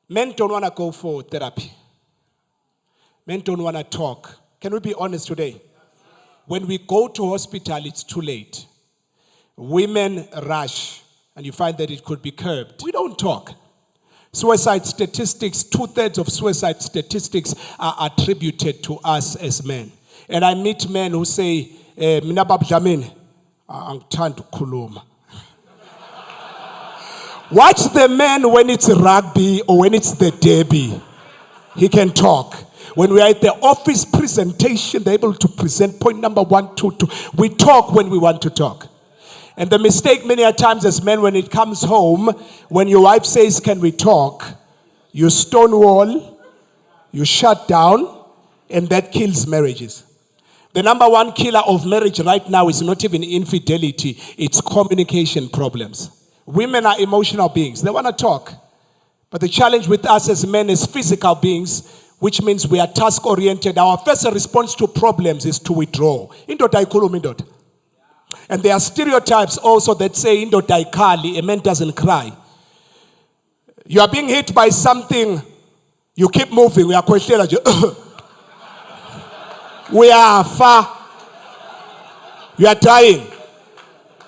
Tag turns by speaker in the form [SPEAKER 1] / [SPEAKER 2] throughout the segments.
[SPEAKER 1] Men don't want to go for therapy. Men don't want to talk. Can we be honest today? When we go to hospital, it's too late. Women rush, and you find that it could be curbed. We don't talk. Suicide statistics, 2/3 of suicide statistics are attributed to us as men. And I meet men who say, mina babdlamini, angithandi ukukhuluma. Watch the man when it's rugby or when it's the derby. He can talk. When we are at the office presentation, they're able to present point number 1, 2, 2. We talk when we want to talk. And the mistake many a times as men, when it comes home, when your wife says, can we talk? You stonewall, you shut down, and that kills marriages. The number one killer of marriage right now is not even infidelity, it's communication problems. Women are emotional beings. They want to talk. But the challenge with us as men is physical beings, which means we are task-oriented. Our first response to problems is to withdraw. And there are stereotypes also that say, a man doesn't cry. You are being hit by something, you keep moving. We are we are far. You are dying.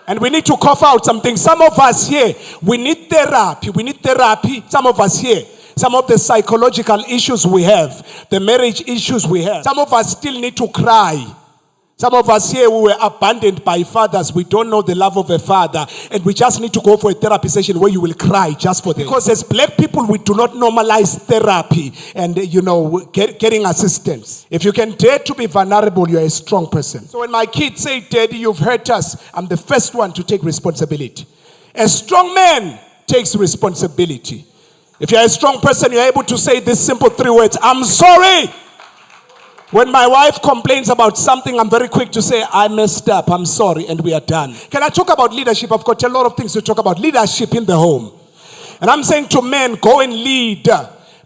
[SPEAKER 1] And we need to cough out something. Some of us here, we need therapy. We need therapy. Some of us here, some of the psychological issues we have, the marriage issues we have. Some of us still need to cry. Some of us here, we were abandoned by fathers. We don't know the love of a father. And we just need to go for a therapy session where you will cry just for them. Because as black people, we do not normalize therapy and, getting assistance. If you can dare to be vulnerable, you're a strong person. So when my kids say, Daddy, you've hurt us, I'm the first one to take responsibility. A strong man takes responsibility. If you're a strong person, you're able to say these simple 3 words, I'm sorry. When my wife complains about something, I'm very quick to say, I messed up, I'm sorry, and we are done. Can I talk about leadership? I've got a lot of things to talk about. Leadership in the home. And I'm saying to men, go and lead.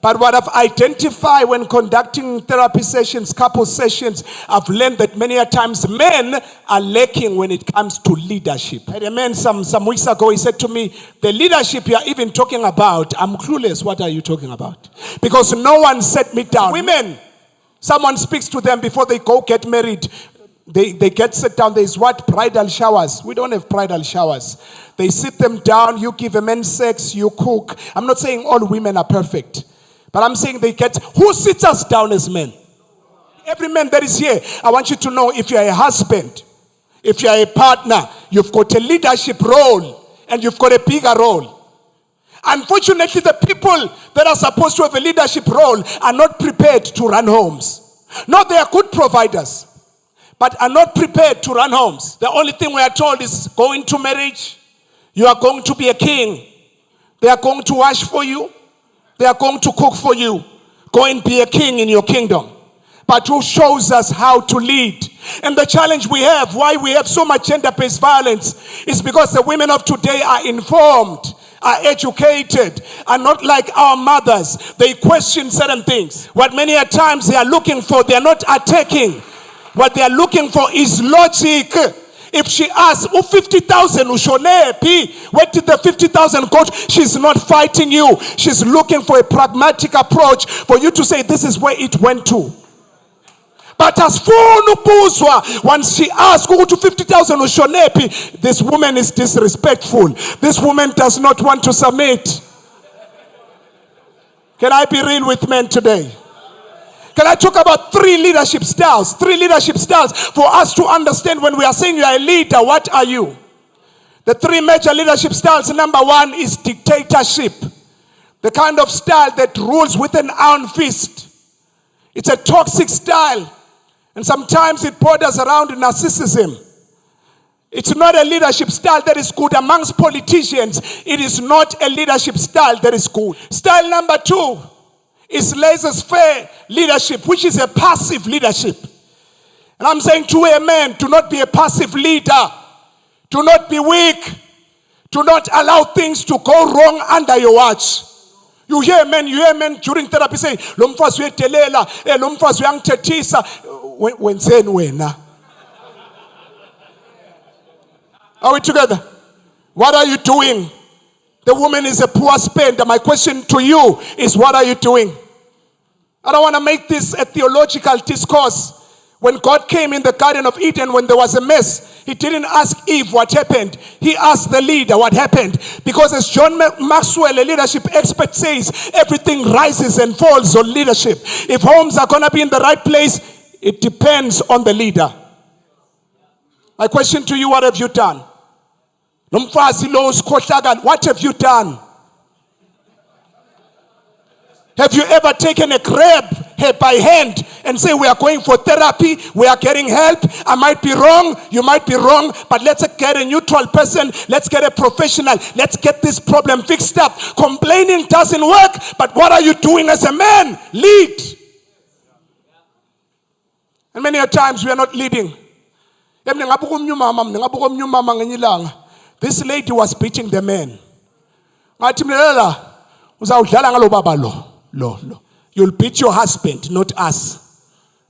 [SPEAKER 1] But what I've identified when conducting therapy sessions, couple sessions, I've learned that many a times men are lacking when it comes to leadership. I had a man some weeks ago, he said to me, the leadership you're even talking about, I'm clueless, what are you talking about? Because no one set me down. Women, someone speaks to them before they go get married. They get set down. There's what? Bridal showers. We don't have bridal showers. They sit them down. You give a man sex. You cook. I'm not saying all women are perfect. But I'm saying who sits us down as men? Every man that is here, I want you to know if you're a husband, if you're a partner, you've got a leadership role and you've got a bigger role. Unfortunately, the people that are supposed to have a leadership role are not prepared to run homes. No, they are good providers, but are not prepared to run homes. The only thing we are told is go into marriage. You are going to be a king. They are going to wash for you. They are going to cook for you. Go and be a king in your kingdom. But who shows us how to lead? And the challenge we have, why we have so much gender-based violence, is because the women of today are informed, are educated, are not like our mothers. They question certain things. What many a times they are looking for, they are not attacking. What they are looking for is logic. If she asks, 50,000 ushonepi, where did the 50,000 go? She's not fighting you. She's looking for a pragmatic approach for you to say, this is where it went to. But as for Nupuzwa, once she asks, go to 50,000 ushonepi, this woman is disrespectful. This woman does not want to submit. Can I be real with men today? Can I talk about 3 leadership styles? 3 leadership styles for us to understand when we are saying you are a leader, what are you? The 3 major leadership styles. Number 1 is dictatorship. The kind of style that rules with an iron fist. It's a toxic style. And sometimes it borders around narcissism. It's not a leadership style that is good amongst politicians. It is not a leadership style that is good. Style number 2 is laissez-faire leadership, which is a passive leadership. And I'm saying to a man, do not be a passive leader. Do not be weak. Do not allow things to go wrong under your watch. You hear men during therapy say, lo mfazi uyedelela, lo mfazi uyangithethisa. Wenzeni wena? Are we together? What are you doing? The woman is a poor spender. My question to you is, what are you doing? I don't want to make this a theological discourse. When God came in the Garden of Eden, when there was a mess, he didn't ask Eve what happened. He asked the leader what happened. Because as John Maxwell, a leadership expert, says, everything rises and falls on leadership. If homes are going to be in the right place, it depends on the leader. My question to you, what have you done? What have you done? Have you ever taken a grab her by hand and say, we are going for therapy, we are getting help, I might be wrong, you might be wrong, but let's get a neutral person, let's get a professional, let's get this problem fixed up. Complaining doesn't work, but what are you doing as a man? Lead. And many a times we are not leading. This lady was beating the man. You'll beat your husband, not us.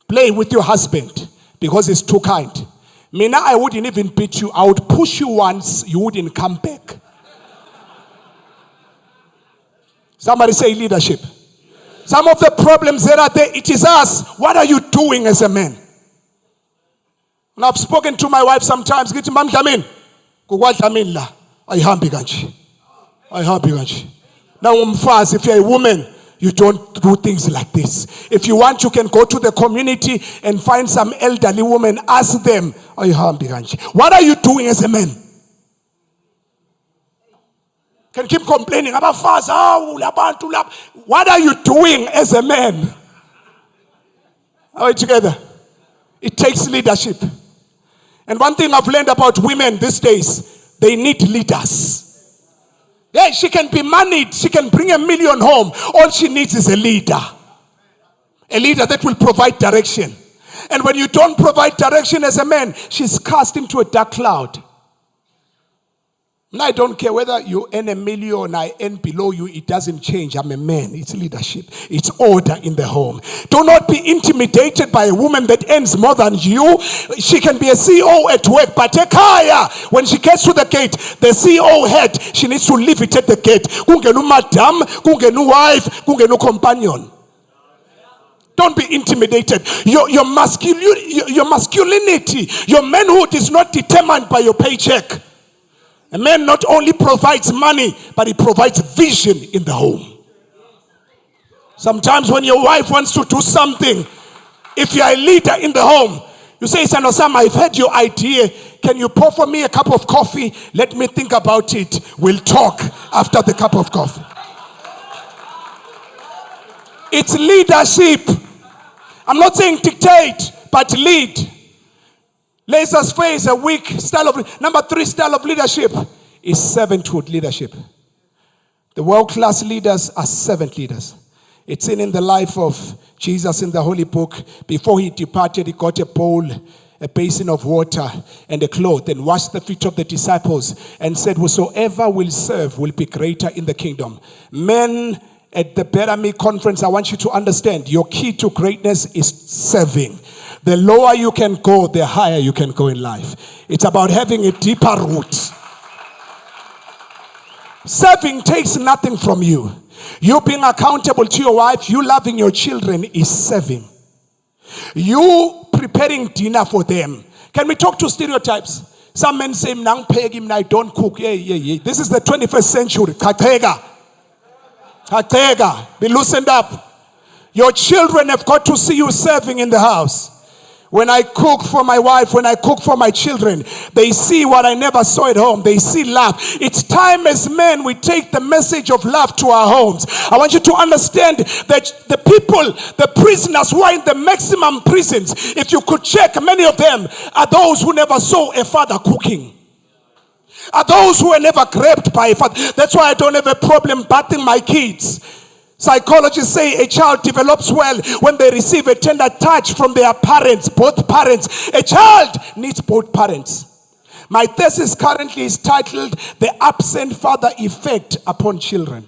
[SPEAKER 1] Play with your husband because he's too kind. Mina, I wouldn't even beat you. I would push you once, you wouldn't come back. Somebody say leadership. Some of the problems that are there, it is us. What are you doing as a man? And I've spoken to my wife sometimes. I Now, if you're a woman, you don't do things like this. If you want, you can go to the community and find some elderly women. Ask them, what are you doing as a man? Can keep complaining about fast. What are you doing as a man? Are we together? It takes leadership. And one thing I've learned about women these days, they need leaders. Yeah, she can be moneyed. She can bring $1 million home. All she needs is a leader. A leader that will provide direction. And when you don't provide direction as a man, she's cast into a dark cloud. Now, I don't care whether you earn $1 million, I earn below you. It doesn't change. I'm a man. It's leadership. It's order in the home. Do not be intimidated by a woman that earns more than you. She can be a CEO at work, but when she gets to the gate, the CEO head, she needs to leave it at the gate. Kungenu madam, kungenu wife, kungenu companion. Don't be intimidated. Your masculinity, your manhood is not determined by your paycheck. A man not only provides money, but he provides vision in the home. Sometimes when your wife wants to do something, if you are a leader in the home, you say, Son Osama, I've heard your idea. Can you pour for me a cup of coffee? Let me think about it. We'll talk after the cup of coffee. It's leadership. I'm not saying dictate, but lead. Laser's face a weak style of. Number 3 style of leadership is servanthood leadership. The world-class leaders are servant leaders. It's in the life of Jesus in the Holy Book. Before he departed, he got a bowl, a basin of water, and a cloth, and washed the feet of the disciples, and said, whosoever will serve will be greater in the kingdom. Men at the Better Me conference, I want you to understand, your key to greatness is serving. The lower you can go, the higher you can go in life. It's about having a deeper root. Serving takes nothing from you. You being accountable to your wife, you loving your children is serving. You preparing dinner for them. Can we talk to stereotypes? Some men say, I don't cook. Yeah. This is the 21st century. Be loosened up. Your children have got to see you serving in the house. When I cook for my wife, when I cook for my children, they see what I never saw at home. They see love. It's time as men we take the message of love to our homes. I want you to understand that the people, the prisoners who are in the maximum prisons, if you could check, many of them are those who never saw a father cooking. Are those who were never grabbed by a father. That's why I don't have a problem bathing my kids. Psychologists say a child develops well when they receive a tender touch from their parents, both parents. A child needs both parents. My thesis currently is titled, The Absent Father Effect Upon Children.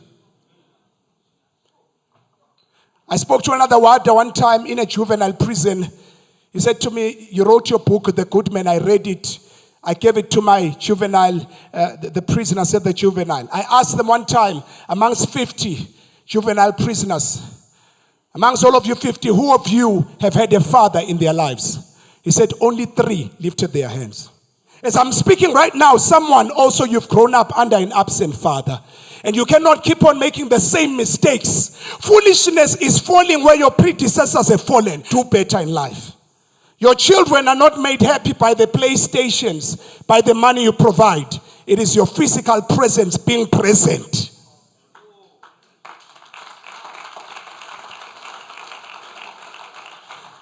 [SPEAKER 1] I spoke to another warder one time in a juvenile prison. He said to me, you wrote your book, The Good Man. I read it. I gave it to my juvenile, the prisoners at the juvenile. I asked them one time, amongst 50 juvenile prisoners, amongst all of you 50, who of you have had a father in their lives? He said only 3 lifted their hands. As I'm speaking right now, someone also you've grown up under an absent father. And you cannot keep on making the same mistakes. Foolishness is falling where your predecessors have fallen. Do better in life. Your children are not made happy by the PlayStations, by the money you provide. It is your physical presence being present.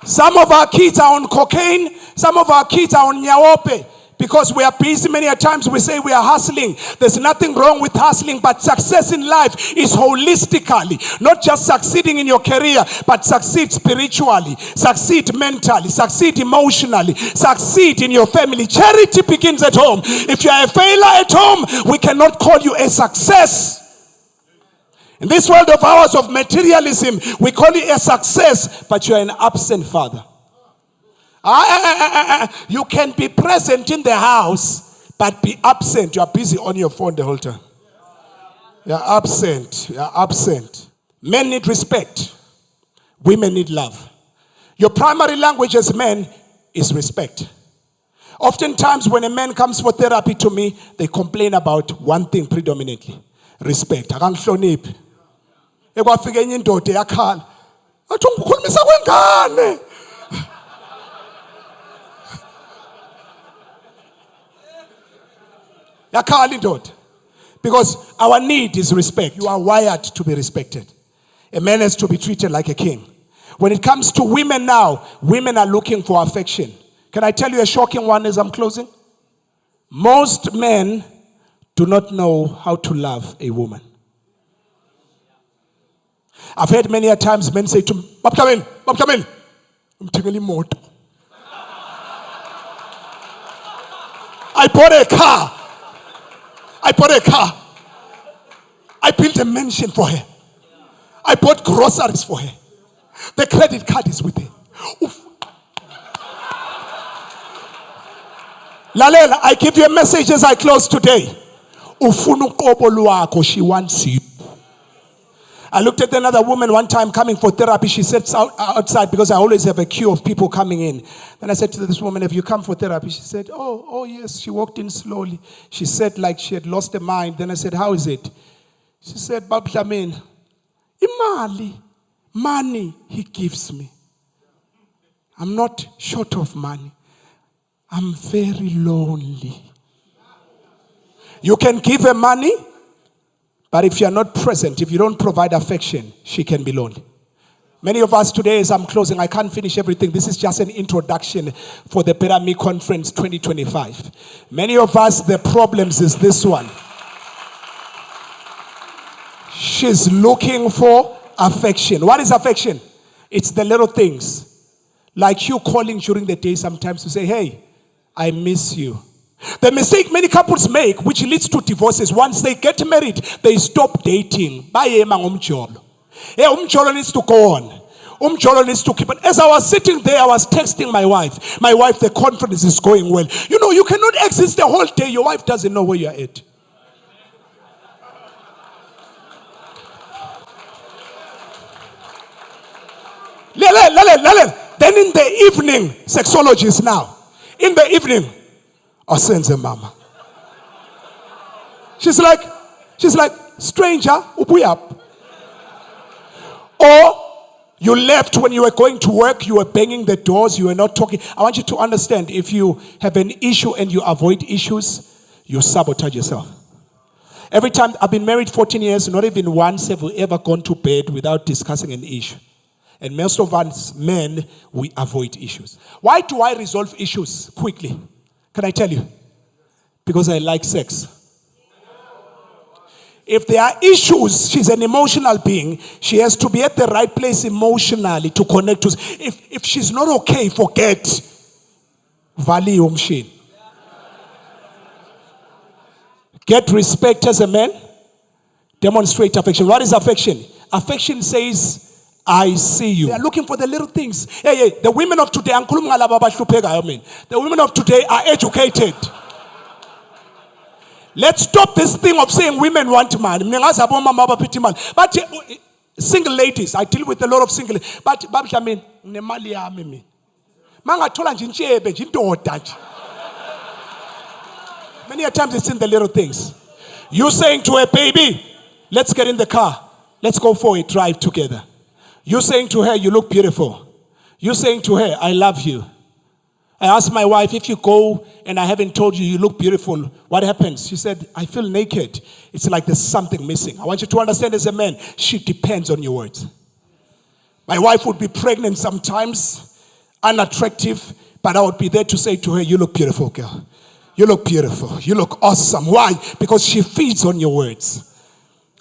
[SPEAKER 1] Some of our kids are on cocaine. Some of our kids are on nyaope. Because we are busy, many a times we say we are hustling. There's nothing wrong with hustling, but success in life is holistically. Not just succeeding in your career, but succeed spiritually, succeed mentally, succeed emotionally, succeed in your family. Charity begins at home. If you are a failure at home, we cannot call you a success. In this world of ours of materialism, we call it a success, but you are an absent father. You can be present in the house, but be absent. You are busy on your phone the whole time. You are absent. You are absent. Men need respect. Women need love. Your primary language as men is respect. Oftentimes when a man comes for therapy to me, they complain about one thing predominantly. Respect. Akangihloniphi. Ekwafika enye indoda yakhala. Athi ungikhulumisa kwengane. Because our need is respect. You are wired to be respected. A man has to be treated like a king. When it comes to women now, women are looking for affection. Can I tell you a shocking one as I'm closing? Most men do not know how to love a woman. I've heard many a times men say to me, Bab, come in. I'm taking him more. I bought a car. I built a mansion for her. I bought groceries for her. The credit card is with her. Oof. Lalela, I give you a message as I close today. She wants you. I looked at another woman one time coming for therapy. She sat outside because I always have a queue of people coming in. Then I said to this woman, have you come for therapy? She said, oh yes. She walked in slowly. She said like she had lost her mind. Then I said, how is it? She said, Bab Hlamin, money he gives me. I'm not short of money. I'm very lonely. You can give her money, but if you are not present, if you don't provide affection, she can be lonely. Many of us today, as I'm closing, I can't finish everything. This is just an introduction for the Better Me Conference 2025. Many of us, the problems is this one. She's looking for affection. What is affection? It's the little things. Like you calling during the day sometimes to say, hey, I miss you. The mistake many couples make, which leads to divorces, once they get married, they stop dating. Umjolo needs to go on. Umjolo needs to keep on. As I was sitting there, I was texting my wife. My wife, the conference is going well. You know, you cannot exist the whole day. Your wife doesn't know where you're at. Then in the evening, sexologists now. In the evening, I send a mama. She's like, stranger, ubuy up. Or you left when you were going to work, you were banging the doors, you were not talking. I want you to understand, if you have an issue and you avoid issues, you sabotage yourself. Every time, I've been married 14 years, not even once have we ever gone to bed without discussing an issue. And most of us men, we avoid issues. Why do I resolve issues quickly? Can I tell you? Because I like sex. If there are issues, she's an emotional being. She has to be at the right place emotionally to connect to us. If she's not okay, forget. Value machine. Get respect as a man. Demonstrate affection. What is affection? Affection says, I see you. They are looking for the little things. The women of today, the women of today are educated. Let's stop this thing of saying women want money. But single ladies, I deal with a lot of single ladies. But I mean, many a times it's in the little things. You saying to a baby, let's get in the car. Let's go for a drive together. You saying to her, you look beautiful. You saying to her, I love you. I asked my wife, if you go and I haven't told you you look beautiful, what happens? She said, I feel naked. It's like there's something missing. I want you to understand as a man, she depends on your words. My wife would be pregnant sometimes, unattractive, but I would be there to say to her, you look beautiful, girl. You look beautiful. You look awesome. Why? Because she feeds on your words.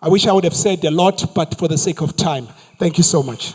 [SPEAKER 1] I wish I would have said a lot, but for the sake of time, thank you so much.